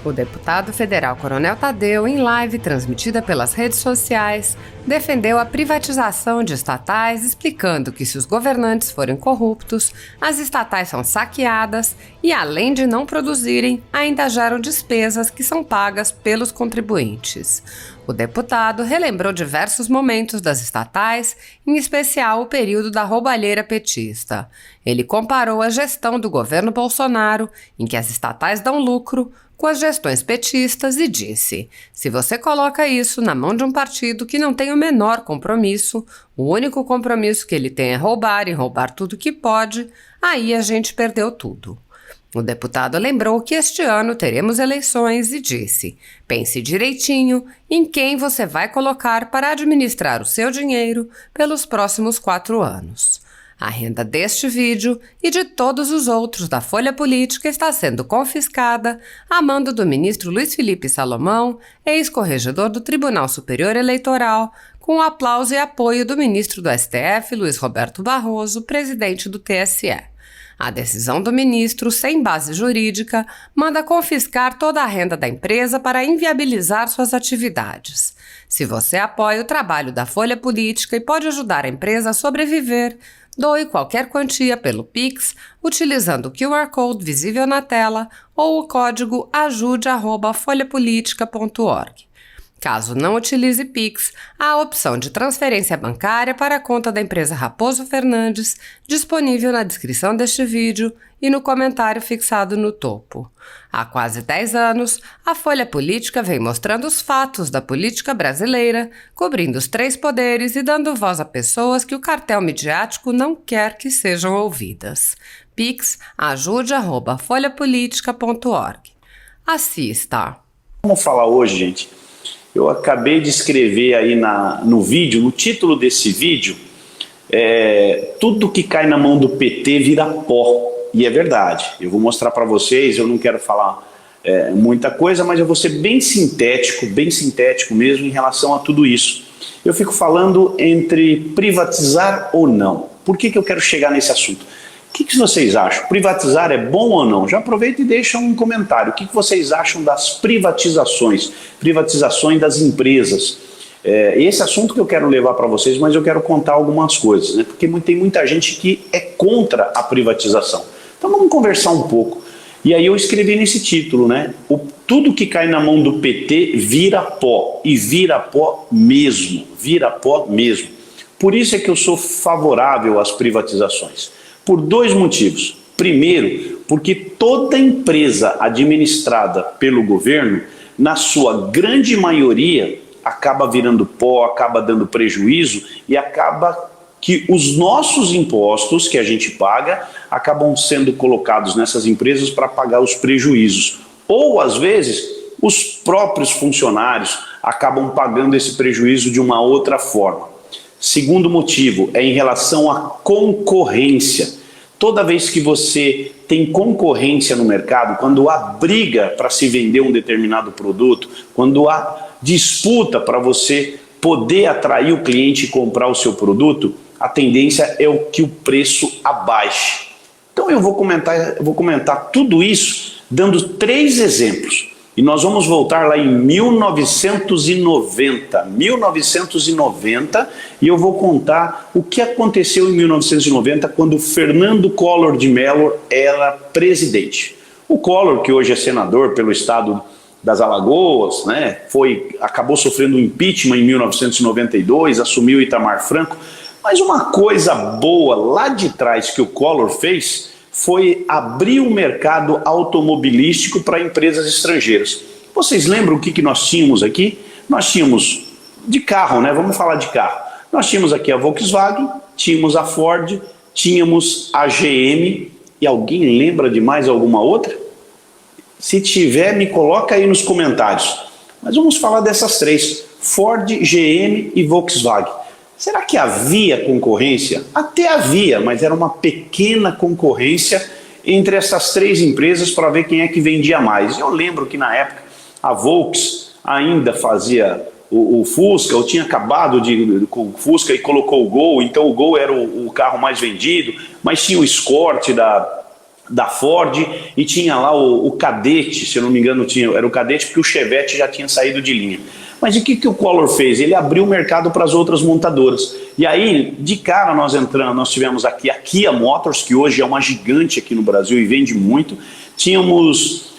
O deputado federal Coronel Tadeu, em live transmitida pelas redes sociais, defendeu a privatização de estatais, explicando que se os governantes forem corruptos, as estatais são saqueadas e, além de não produzirem, ainda geram despesas que são pagas pelos contribuintes. O deputado relembrou diversos momentos das estatais, em especial o período da roubalheira petista. Ele comparou a gestão do governo Bolsonaro, em que as estatais dão lucro, com as gestões petistas e disse: se você coloca isso na mão de um partido que não tem o menor compromisso, o único compromisso que ele tem é roubar e roubar tudo que pode, aí a gente perdeu tudo. O deputado lembrou que este ano teremos eleições e disse: pense direitinho em quem você vai colocar para administrar o seu dinheiro pelos próximos 4 anos. A renda deste vídeo e de todos os outros da Folha Política está sendo confiscada a mando do ministro Luiz Felipe Salomão, ex-corregedor do Tribunal Superior Eleitoral, com o aplauso e apoio do ministro do STF, Luiz Roberto Barroso, presidente do TSE. A decisão do ministro, sem base jurídica, manda confiscar toda a renda da empresa para inviabilizar suas atividades. Se você apoia o trabalho da Folha Política e pode ajudar a empresa a sobreviver, doe qualquer quantia pelo Pix, utilizando o QR Code visível na tela ou o código ajude@folhapolitica.org. Caso não utilize Pix, há a opção de transferência bancária para a conta da empresa Raposo Fernandes, disponível na descrição deste vídeo e no comentário fixado no topo. Há quase 10 anos, a Folha Política vem mostrando os fatos da política brasileira, cobrindo os 3 poderes e dando voz a pessoas que o cartel midiático não quer que sejam ouvidas. Pix, ajude@folhapolitica.org. Assista. Vamos falar hoje, gente. Eu acabei de escrever aí no vídeo, no título desse vídeo, tudo que cai na mão do PT vira pó. E é verdade. Eu vou mostrar para vocês, eu não quero falar muita coisa, mas eu vou ser bem sintético mesmo em relação a tudo isso. Eu fico falando entre privatizar ou não. Por que eu quero chegar nesse assunto? O que vocês acham? Privatizar é bom ou não? Já aproveita e deixa um comentário. O que vocês acham das privatizações das empresas? Esse assunto que eu quero levar para vocês, mas eu quero contar algumas coisas, né? Porque tem muita gente que é contra a privatização. Então vamos conversar um pouco. E aí eu escrevi nesse título, né? Tudo que cai na mão do PT vira pó. E vira pó mesmo. Vira pó mesmo. Por isso é que eu sou favorável às privatizações. Por 2 motivos. Primeiro, porque toda empresa administrada pelo governo, na sua grande maioria, acaba virando pó, acaba dando prejuízo e acaba que os nossos impostos que a gente paga acabam sendo colocados nessas empresas para pagar os prejuízos. Ou, às vezes, os próprios funcionários acabam pagando esse prejuízo de uma outra forma. Segundo motivo é em relação à concorrência. Toda vez que você tem concorrência no mercado, quando há briga para se vender um determinado produto, quando há disputa para você poder atrair o cliente e comprar o seu produto, a tendência é que o preço abaixe. Então eu vou comentar tudo isso dando 3 exemplos. E nós vamos voltar lá em 1990, e eu vou contar o que aconteceu em 1990 quando Fernando Collor de Mello era presidente. O Collor, que hoje é senador pelo estado das Alagoas, né, acabou sofrendo um impeachment em 1992, assumiu Itamar Franco, mas uma coisa boa lá de trás que o Collor fez foi abrir o mercado automobilístico para empresas estrangeiras. Vocês lembram o que nós tínhamos aqui? Nós tínhamos de carro, né? Vamos falar de carro. Nós tínhamos aqui a Volkswagen, tínhamos a Ford, tínhamos a GM, e alguém lembra de mais alguma outra? Se tiver, me coloca aí nos comentários. Mas vamos falar dessas 3, Ford, GM e Volkswagen. Será que havia concorrência? Até havia, mas era uma pequena concorrência entre essas 3 empresas para ver quem é que vendia mais. Eu lembro que na época a Volks ainda fazia o Fusca, eu tinha acabado com o Fusca e colocou o Gol, então o Gol era o carro mais vendido, mas tinha o Escort da Ford, e tinha lá o Cadete, se eu não me engano era o Cadete, porque o Chevette já tinha saído de linha. Mas o que o Collor fez? Ele abriu o mercado para as outras montadoras. E aí, de cara, nós tivemos aqui a Kia Motors, que hoje é uma gigante aqui no Brasil e vende muito. Tínhamos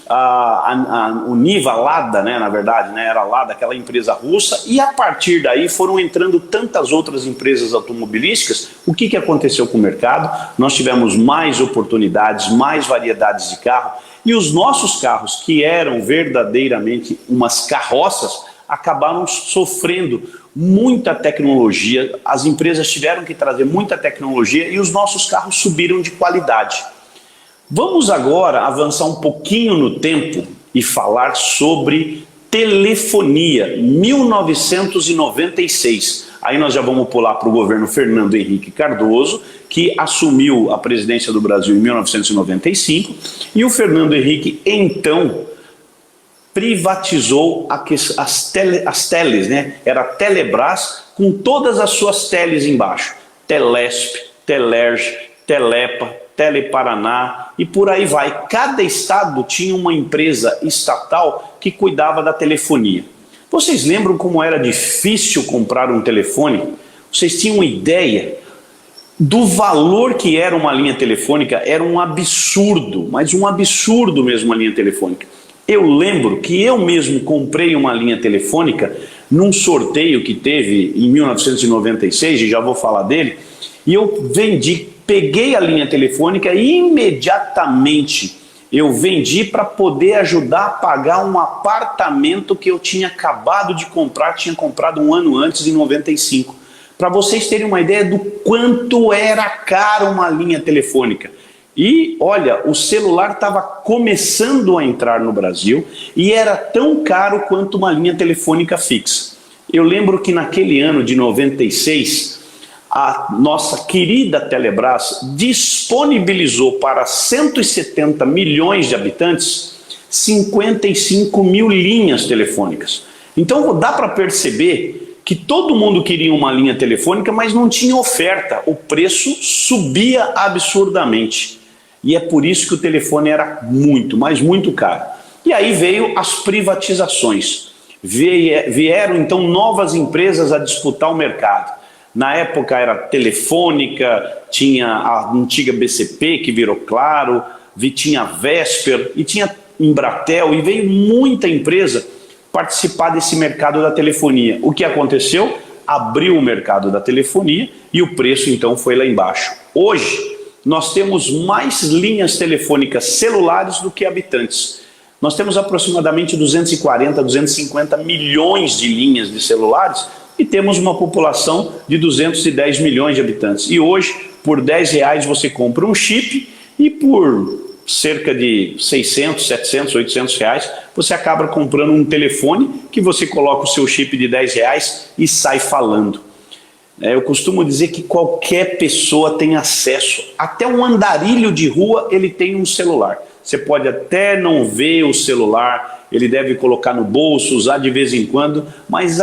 o Niva Lada, né, na verdade, né, era Lada, aquela empresa russa, e a partir daí foram entrando tantas outras empresas automobilísticas. O que aconteceu com o mercado? Nós tivemos mais oportunidades, mais variedades de carro, e os nossos carros, que eram verdadeiramente umas carroças, acabaram sofrendo muita tecnologia. As empresas tiveram que trazer muita tecnologia e os nossos carros subiram de qualidade. Vamos agora avançar um pouquinho no tempo e falar sobre telefonia, 1996. Aí nós já vamos pular para o governo Fernando Henrique Cardoso, que assumiu a presidência do Brasil em 1995, e o Fernando Henrique, então, privatizou as teles, né? Era a Telebrás com todas as suas teles embaixo. Telesp, Telerge, Telepa, Teleparaná e por aí vai. Cada estado tinha uma empresa estatal que cuidava da telefonia. Vocês lembram como era difícil comprar um telefone? Vocês tinham ideia do valor que era uma linha telefônica? Era um absurdo, mas um absurdo mesmo a linha telefônica. Eu lembro que eu mesmo comprei uma linha telefônica num sorteio que teve em 1996, e já vou falar dele, e eu peguei a linha telefônica e imediatamente eu vendi para poder ajudar a pagar um apartamento que eu tinha acabado de comprar, tinha comprado um ano antes, em 95. Para vocês terem uma ideia do quanto era caro uma linha telefônica. E olha, o celular estava começando a entrar no Brasil e era tão caro quanto uma linha telefônica fixa. Eu lembro que naquele ano de 96, a nossa querida Telebrás disponibilizou para 170 milhões de habitantes 55 mil linhas telefônicas. Então dá para perceber que todo mundo queria uma linha telefônica, mas não tinha oferta. O preço subia absurdamente. E é por isso que o telefone era muito, mas muito caro. E aí veio as privatizações. Vieram então novas empresas a disputar o mercado. Na época era Telefônica, tinha a antiga BCP que virou Claro, tinha a Vesper e tinha Embratel, e veio muita empresa participar desse mercado da telefonia. O que aconteceu? Abriu o mercado da telefonia e o preço então foi lá embaixo. Hoje nós temos mais linhas telefônicas celulares do que habitantes. Nós temos aproximadamente 240, 250 milhões de linhas de celulares e temos uma população de 210 milhões de habitantes. E hoje, por R$10 você compra um chip e por cerca de 600, 700, 800 reais você acaba comprando um telefone que você coloca o seu chip de R$10 e sai falando. Eu costumo dizer que qualquer pessoa tem acesso, até um andarilho de rua ele tem um celular. Você pode até não ver o celular, ele deve colocar no bolso, usar de vez em quando, mas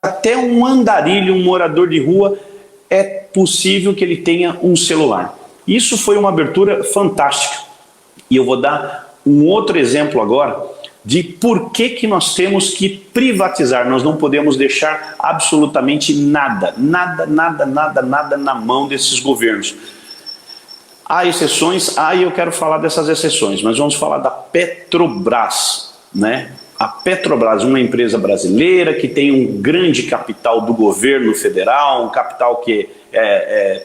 até um andarilho, um morador de rua, é possível que ele tenha um celular. Isso foi uma abertura fantástica. E eu vou dar um outro exemplo agora de por que nós temos que privatizar. Nós não podemos deixar absolutamente nada na mão desses governos. Há exceções, e eu quero falar dessas exceções, mas vamos falar da Petrobras, né? A Petrobras, uma empresa brasileira que tem um grande capital do governo federal, um capital que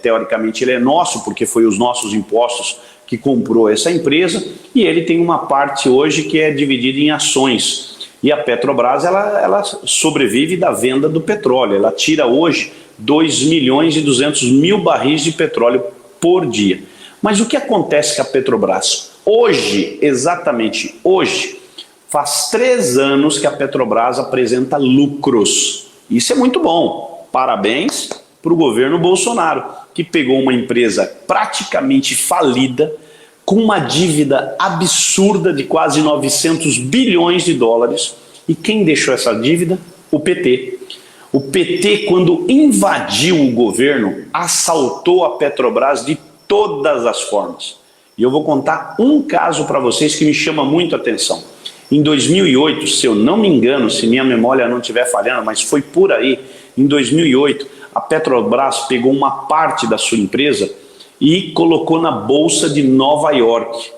teoricamente ele é nosso, porque foi os nossos impostos que comprou essa empresa, e ele tem uma parte hoje que é dividida em ações. E a Petrobras ela sobrevive da venda do petróleo. Ela tira hoje 2.200.000 barris de petróleo por dia. Mas o que acontece com a Petrobras? Hoje, exatamente hoje, faz 3 anos que a Petrobras apresenta lucros. Isso é muito bom. Parabéns para o governo Bolsonaro, que pegou uma empresa praticamente falida, com uma dívida absurda de quase 900 bilhões de dólares. E quem deixou essa dívida? O PT. O PT, quando invadiu o governo, assaltou a Petrobras de todas as formas. E eu vou contar um caso para vocês que me chama muito a atenção. Em 2008, se eu não me engano, se minha memória não estiver falhando, mas foi por aí, em 2008, a Petrobras pegou uma parte da sua empresa e colocou na Bolsa de Nova York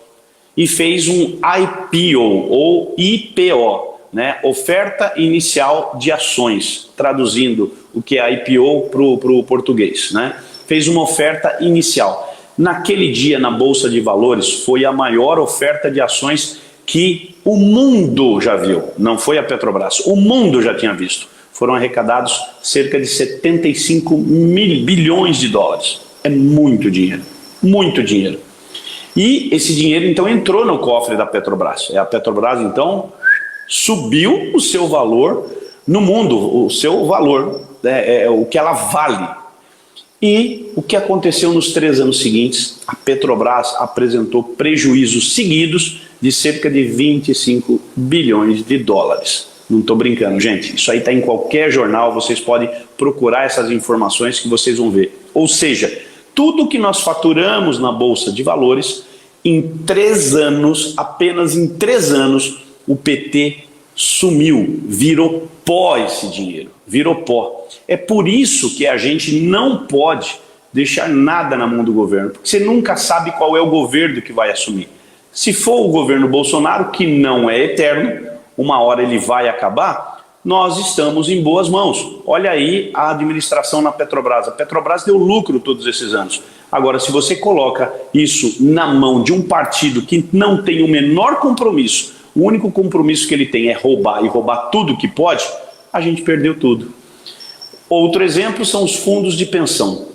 e fez um IPO ou IPO, né? Oferta Inicial de Ações, traduzindo o que é IPO para o português, né? Fez uma oferta inicial. Naquele dia, na Bolsa de Valores, foi a maior oferta de ações que o mundo já viu. Não foi a Petrobras, o mundo já tinha visto. Foram arrecadados cerca de 75 bilhões de dólares. É muito dinheiro, muito dinheiro. E esse dinheiro, então, entrou no cofre da Petrobras. A Petrobras, então, subiu o seu valor no mundo, o seu valor, o que ela vale. E o que aconteceu nos 3 anos seguintes? A Petrobras apresentou prejuízos seguidos de cerca de 25 bilhões de dólares. Não estou brincando, gente. Isso aí está em qualquer jornal, vocês podem procurar essas informações que vocês vão ver. Ou seja, tudo que nós faturamos na Bolsa de Valores, em 3 anos, apenas em 3 anos, o PT sumiu, virou pó esse dinheiro, virou pó. É por isso que a gente não pode deixar nada na mão do governo, porque você nunca sabe qual é o governo que vai assumir. Se for o governo Bolsonaro, que não é eterno, uma hora ele vai acabar, nós estamos em boas mãos. Olha aí a administração na Petrobras. A Petrobras deu lucro todos esses anos. Agora, se você coloca isso na mão de um partido que não tem o menor compromisso, o único compromisso que ele tem é roubar e roubar tudo que pode, a gente perdeu tudo. Outro exemplo são os fundos de pensão.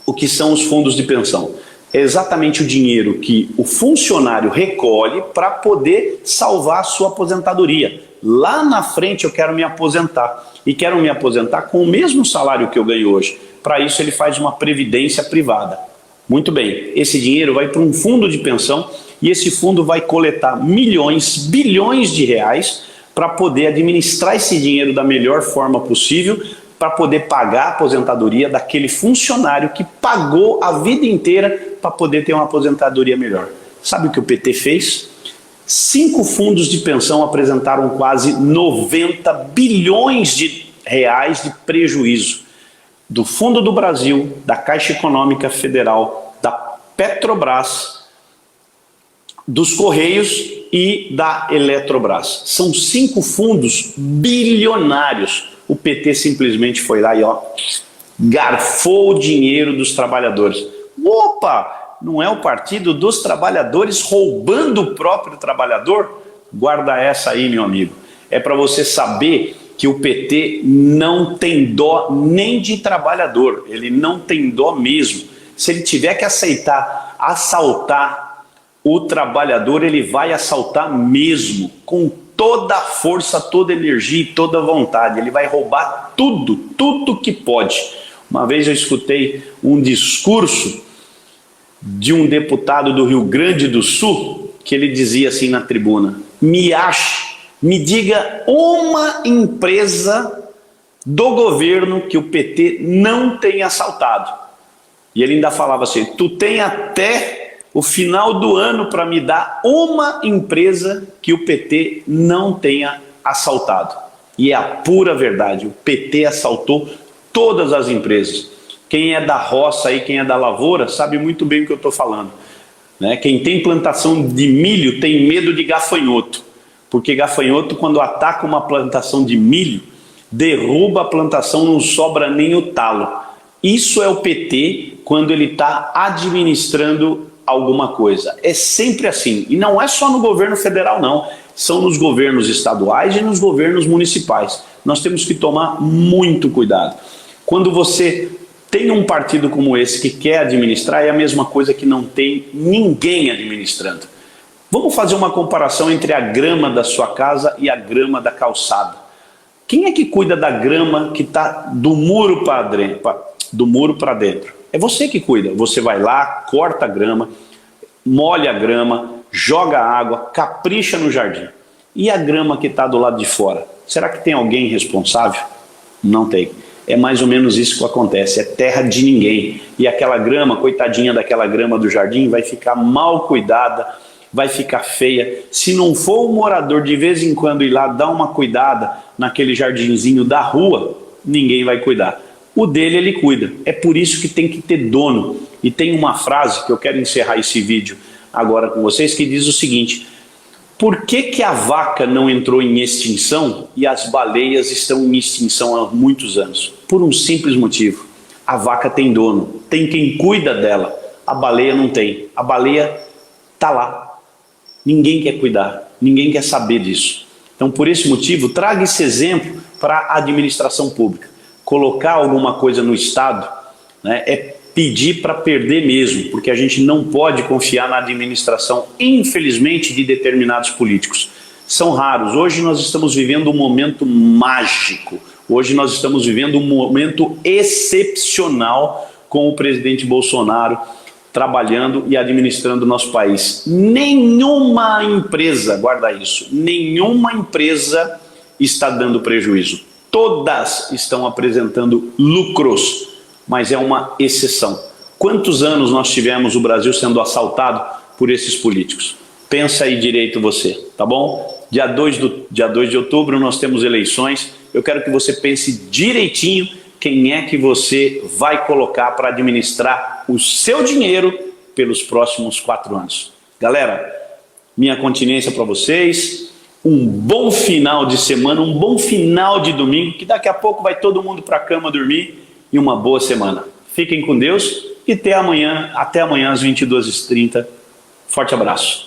O que são os fundos de pensão? É exatamente o dinheiro que o funcionário recolhe para poder salvar a sua aposentadoria. Lá na frente eu quero me aposentar e quero me aposentar com o mesmo salário que eu ganho hoje. Para isso ele faz uma previdência privada. Muito bem, esse dinheiro vai para um fundo de pensão e esse fundo vai coletar milhões, bilhões de reais para poder administrar esse dinheiro da melhor forma possível, para poder pagar a aposentadoria daquele funcionário que pagou a vida inteira para poder ter uma aposentadoria melhor. Sabe o que o PT fez? 5 fundos de pensão apresentaram quase 90 bilhões de reais de prejuízo. Do Fundo do Brasil, da Caixa Econômica Federal, da Petrobras, dos Correios e da Eletrobras. São 5 fundos bilionários. O PT simplesmente foi lá e garfou o dinheiro dos trabalhadores. Opa, não é o Partido dos Trabalhadores roubando o próprio trabalhador? Guarda essa aí, meu amigo. É para você saber que o PT não tem dó nem de trabalhador. Ele não tem dó mesmo. Se ele tiver que aceitar assaltar o trabalhador, ele vai assaltar mesmo, com toda a força, toda a energia e toda a vontade. Ele vai roubar tudo, tudo que pode. Uma vez eu escutei um discurso de um deputado do Rio Grande do Sul, que ele dizia assim na tribuna: me diga uma empresa do governo que o PT não tenha assaltado. E ele ainda falava assim: tu tem até o final do ano para me dar uma empresa que o PT não tenha assaltado. E é a pura verdade, o PT assaltou todas as empresas. Quem é da roça aí, quem é da lavoura, sabe muito bem o que eu estou falando, né? Quem tem plantação de milho tem medo de gafanhoto, porque gafanhoto, quando ataca uma plantação de milho, derruba a plantação, não sobra nem o talo. Isso é o PT quando ele está administrando alguma coisa. É sempre assim. E não é só no governo federal, não. São nos governos estaduais e nos governos municipais. Nós temos que tomar muito cuidado. Quando você tem um partido como esse que quer administrar, é a mesma coisa que não tem ninguém administrando. Vamos fazer uma comparação entre a grama da sua casa e a grama da calçada. Quem é que cuida da grama que está do muro para dentro? É você que cuida. Você vai lá, corta a grama, molha a grama, joga água, capricha no jardim. E a grama que está do lado de fora? Será que tem alguém responsável? Não tem. É mais ou menos isso que acontece, é terra de ninguém. E aquela grama, coitadinha daquela grama do jardim, vai ficar mal cuidada, vai ficar feia. Se não for o morador de vez em quando ir lá dar uma cuidada naquele jardinzinho da rua, ninguém vai cuidar. O dele ele cuida. É por isso que tem que ter dono. E tem uma frase que eu quero encerrar esse vídeo agora com vocês, que diz o seguinte: por que a vaca não entrou em extinção e as baleias estão em extinção há muitos anos? Por um simples motivo: a vaca tem dono, tem quem cuida dela, a baleia não tem. A baleia está lá, ninguém quer cuidar, ninguém quer saber disso. Então, por esse motivo, traga esse exemplo para a administração pública. Colocar alguma coisa no Estado, né, é pedir para perder mesmo, porque a gente não pode confiar na administração, infelizmente, de determinados políticos. São raros. Hoje nós estamos vivendo um momento mágico. Hoje nós estamos vivendo um momento excepcional com o presidente Bolsonaro trabalhando e administrando o nosso país. Nenhuma empresa, guarda isso, nenhuma empresa está dando prejuízo. Todas estão apresentando lucros, mas é uma exceção. Quantos anos nós tivemos o Brasil sendo assaltado por esses políticos? Pensa aí direito você, tá bom? Dia 2 de outubro nós temos eleições. Eu quero que você pense direitinho quem é que você vai colocar para administrar o seu dinheiro pelos próximos 4 anos. Galera, minha continência para vocês. Um bom final de semana, um bom final de domingo, que daqui a pouco vai todo mundo para a cama dormir, e uma boa semana. Fiquem com Deus e até amanhã às 22h30. Forte abraço.